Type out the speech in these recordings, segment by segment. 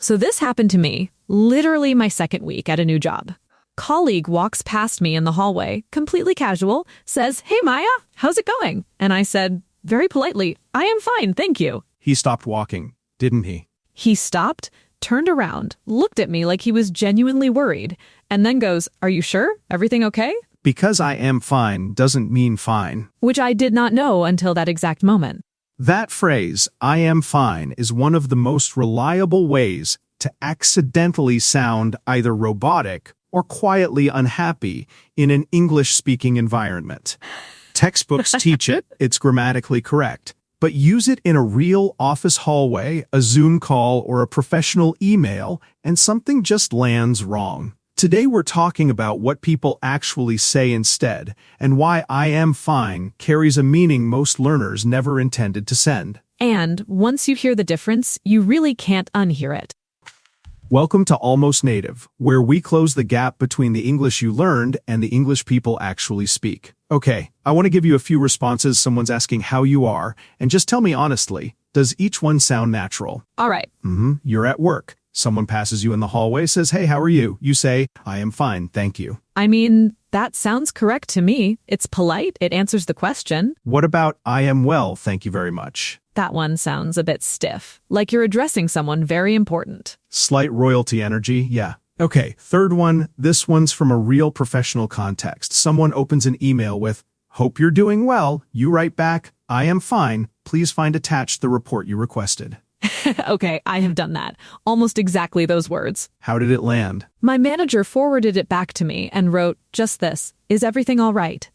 So this happened to me, literally my second week at a new job. Colleague walks past me in the hallway, completely casual, says, "Hey Maya, how's it going?" And I said, very politely, "I am fine, thank you." He stopped walking, didn't he? He stopped, turned around, looked at me like he was genuinely worried, and then goes, "Are you sure? Everything okay?" Because I am fine doesn't mean fine. Which I did not know until that exact moment. That phrase, I am fine, is one of the most reliable ways to accidentally sound either robotic or quietly unhappy in an English-speaking environment. Textbooks teach it, it's grammatically correct. But use it in a real office hallway, a Zoom call, or a professional email, and something just lands wrong. Today we're talking about what people actually say instead, and why I am fine carries a meaning most learners never intended to send. And once you hear the difference, you really can't unhear it. Welcome to Almost Native, where we close the gap between the English you learned and the English people actually speak. Okay, I want to give you a few responses. Someone's asking how you are, and just tell me honestly, does each one sound natural? All right. You're at work. Someone passes you in the hallway, says, "Hey, how are you?" You say, "I am fine, thank you." I mean, that sounds correct to me. It's polite. It answers the question. What about "I am well, thank you very much"? That one sounds a bit stiff, like you're addressing someone very important. Slight royalty energy, yeah. Okay, third one. This one's from a real professional context. Someone opens an email with, "Hope you're doing well." You write back, "I am fine. Please find attached the report you requested." Okay, I have done that. Almost exactly those words. How did it land? My manager forwarded it back to me and wrote, just this, "Is everything all right?"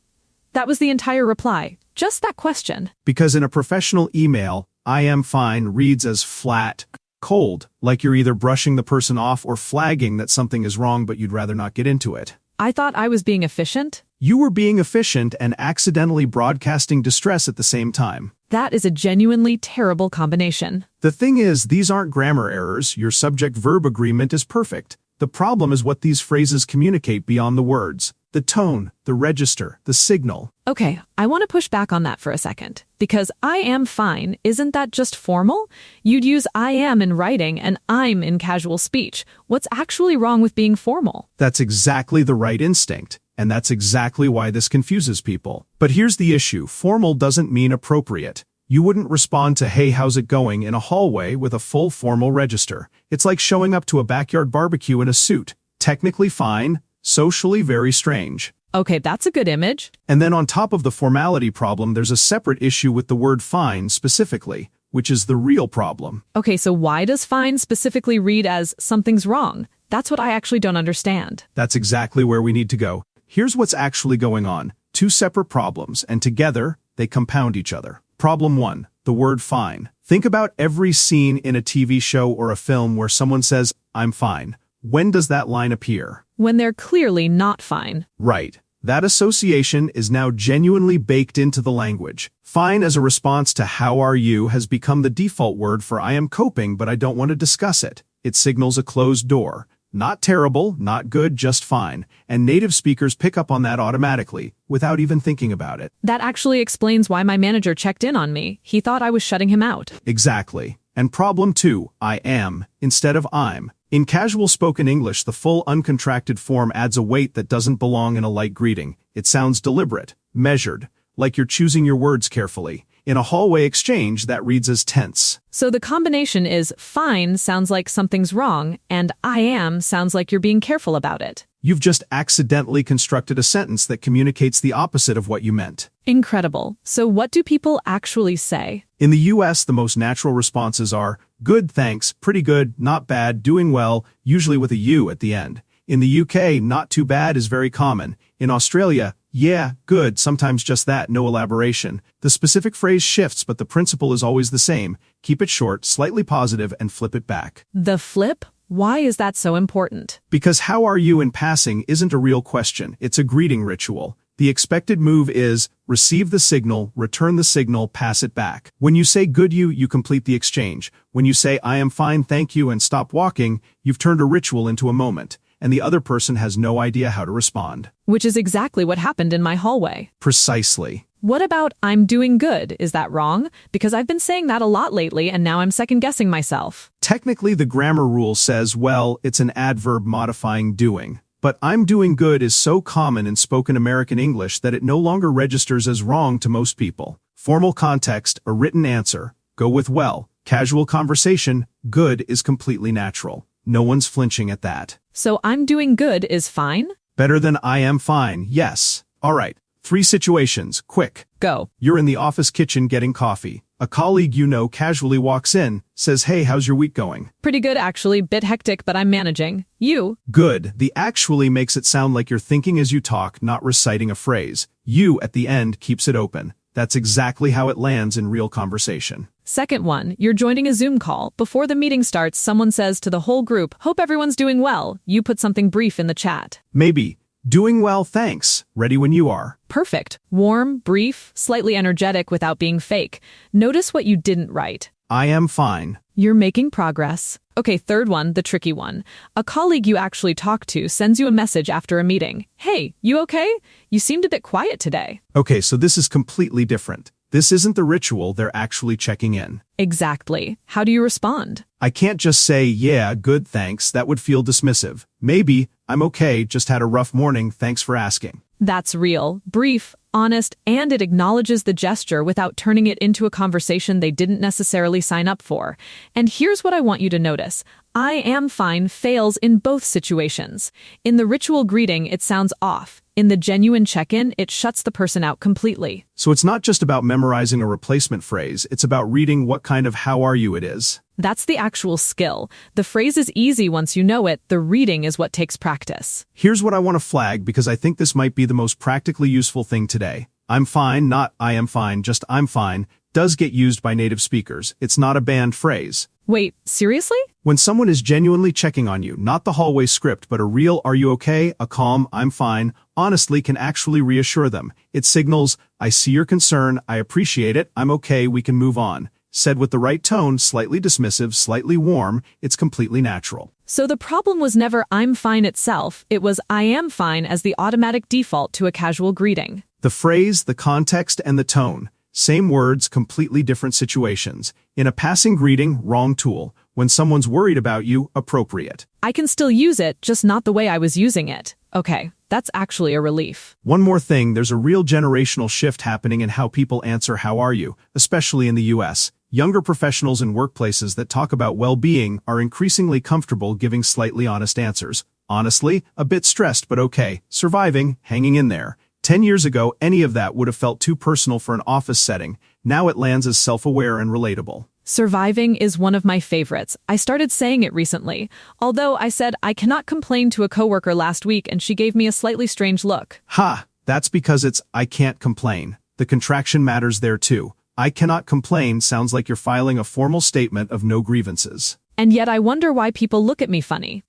That was the entire reply. Just that question. Because in a professional email, "I am fine" reads as flat, cold, like you're either brushing the person off or flagging that something is wrong but you'd rather not get into it. I thought I was being efficient. You were being efficient and accidentally broadcasting distress at the same time. That is a genuinely terrible combination. The thing is, these aren't grammar errors. Your subject-verb agreement is perfect. The problem is what these phrases communicate beyond the words. The tone, the register, the signal. Okay, I want to push back on that for a second. Because "I am fine," isn't that just formal? You'd use "I am" in writing and "I'm" in casual speech. What's actually wrong with being formal? That's exactly the right instinct. And that's exactly why this confuses people. But here's the issue. Formal doesn't mean appropriate. You wouldn't respond to "Hey, how's it going?" in a hallway with a full formal register. It's like showing up to a backyard barbecue in a suit. Technically fine, socially very strange. Okay, that's a good image. And then on top of the formality problem, there's a separate issue with the word fine specifically, which is the real problem. Okay, so why does fine specifically read as "something's wrong"? That's what I actually don't understand. That's exactly where we need to go. Here's what's actually going on. Two separate problems, and together, they compound each other. Problem 1, the word fine. Think about every scene in a TV show or a film where someone says, "I'm fine." When does that line appear? When they're clearly not fine. Right. That association is now genuinely baked into the language. Fine as a response to "how are you" has become the default word for "I am coping, but I don't want to discuss it." It signals a closed door. Not terrible, not good, just fine. And native speakers pick up on that automatically, without even thinking about it. That actually explains why my manager checked in on me. He thought I was shutting him out. Exactly. And problem 2, "I am" instead of "I'm." In casual spoken English, the full uncontracted form adds a weight that doesn't belong in a light greeting. It sounds deliberate, measured, like you're choosing your words carefully. In a hallway exchange, that reads as tense. So the combination is "fine" sounds like something's wrong, and "I am" sounds like you're being careful about it. You've just accidentally constructed a sentence that communicates the opposite of what you meant. Incredible. So what do people actually say? In the US, the most natural responses are "good, thanks," "pretty good," "not bad," "doing well," usually with a U at the end. In the UK, "not too bad" is very common. In Australia, "yeah, good," sometimes just that, no elaboration. The specific phrase shifts, but the principle is always the same. Keep it short, slightly positive, and flip it back. The flip? Why is that so important? Because "how are you" in passing isn't a real question, it's a greeting ritual. The expected move is receive the signal, return the signal, pass it back. When you say "good you complete the exchange. When you say "I am fine, thank you," and stop walking, you've turned a ritual into a moment, and the other person has no idea how to respond. Which is exactly what happened in my hallway. Precisely. What about I'm doing good? Is that wrong? Because I've been saying that a lot lately and now I'm second-guessing myself. Technically, the grammar rule says, well, it's an adverb modifying doing. But I'm doing good is so common in spoken American English that it no longer registers as wrong to most people. Formal context, a written answer. Go with well. Casual conversation, good is completely natural. No one's flinching at that. So I'm doing good is fine? Better than I am fine, yes. All right, 3 situations, quick. Go. You're in the office kitchen getting coffee. A colleague you know casually walks in, says, hey, how's your week going? Pretty good, actually. Bit hectic, but I'm managing. You? Good. The actually makes it sound like you're thinking as you talk, not reciting a phrase. You at the end keeps it open. That's exactly how it lands in real conversation. Second one, you're joining a Zoom call. Before the meeting starts, someone says to the whole group, hope everyone's doing well. You put something brief in the chat. Maybe, doing well, thanks. Ready when you are. Perfect. Warm, brief, slightly energetic without being fake. Notice what you didn't write. I am fine. You're making progress. Okay, third one, the tricky one. A colleague you actually talk to sends you a message after a meeting. Hey, you okay? You seemed a bit quiet today. Okay, so this is completely different. This isn't the ritual, they're actually checking in. Exactly. How do you respond? I can't just say, yeah, good, thanks. That would feel dismissive. Maybe, I'm okay, just had a rough morning, thanks for asking. That's real, brief, honest, and it acknowledges the gesture without turning it into a conversation they didn't necessarily sign up for. And here's what I want you to notice. I am fine fails in both situations. In the ritual greeting, it sounds off. In the genuine check-in, it shuts the person out completely. So it's not just about memorizing a replacement phrase, it's about reading what kind of how are you it is. That's the actual skill. The phrase is easy once you know it, the reading is what takes practice. Here's what I want to flag because I think this might be the most practically useful thing today. I'm fine, not I am fine, just I'm fine, does get used by native speakers. It's not a banned phrase. Wait, seriously? When someone is genuinely checking on you, not the hallway script, but a real are you okay, a calm I'm fine, honestly can actually reassure them. It signals, I see your concern, I appreciate it, I'm okay, we can move on. Said with the right tone, slightly dismissive, slightly warm, it's completely natural. So the problem was never I'm fine itself, it was I am fine as the automatic default to a casual greeting. The phrase, the context, and the tone. Same words, completely different situations. In a passing greeting, wrong tool. When someone's worried about you, appropriate. I can still use it, just not the way I was using it. Okay, that's actually a relief. One more thing, there's a real generational shift happening in how people answer how are you, especially in the US. Younger professionals in workplaces that talk about well-being are increasingly comfortable giving slightly honest answers. Honestly, a bit stressed but okay, surviving, hanging in there. 10 years ago, any of that would have felt too personal for an office setting. Now it lands as self-aware and relatable. Surviving is one of my favorites. I started saying it recently. Although I said I cannot complain to a coworker last week and she gave me a slightly strange look. Ha! That's because it's I can't complain. The contraction matters there too. I cannot complain sounds like you're filing a formal statement of no grievances. And yet I wonder why people look at me funny.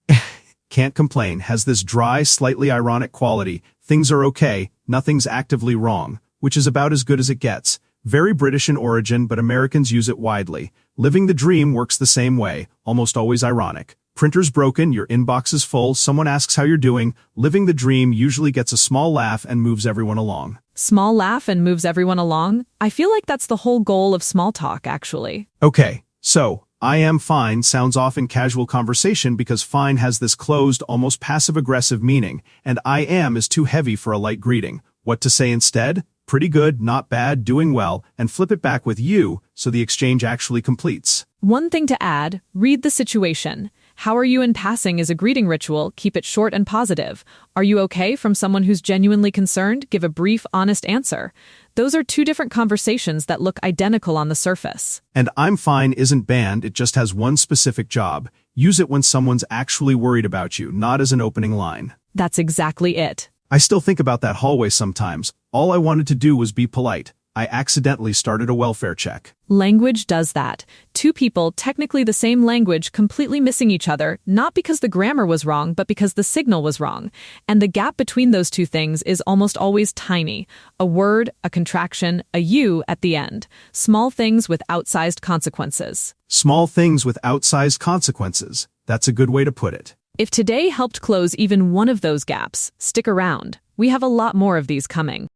Can't complain has this dry, slightly ironic quality. Things are okay, nothing's actively wrong, which is about as good as it gets. Very British in origin, but Americans use it widely. Living the dream works the same way, almost always ironic. Printer's broken, your inbox is full, someone asks how you're doing. Living the dream usually gets a small laugh and moves everyone along. Small laugh and moves everyone along? I feel like that's the whole goal of small talk, actually. Okay, so I am fine sounds off in casual conversation because fine has this closed, almost passive-aggressive meaning, and I am is too heavy for a light greeting. What to say instead? Pretty good, not bad, doing well, and flip it back with you so the exchange actually completes. One thing to add, read the situation. How are you in passing is a greeting ritual, keep it short and positive. Are you okay from someone who's genuinely concerned? Give a brief, honest answer. Those are two different conversations that look identical on the surface. And I'm fine isn't banned, it just has one specific job. Use it when someone's actually worried about you, not as an opening line. That's exactly it. I still think about that hallway sometimes. All I wanted to do was be polite. I accidentally started a welfare check. Language does that. Two people, technically the same language, completely missing each other, not because the grammar was wrong, but because the signal was wrong. And the gap between those two things is almost always tiny. A word, a contraction, a U at the end. Small things with outsized consequences. Small things with outsized consequences. That's a good way to put it. If today helped close even one of those gaps, stick around. We have a lot more of these coming.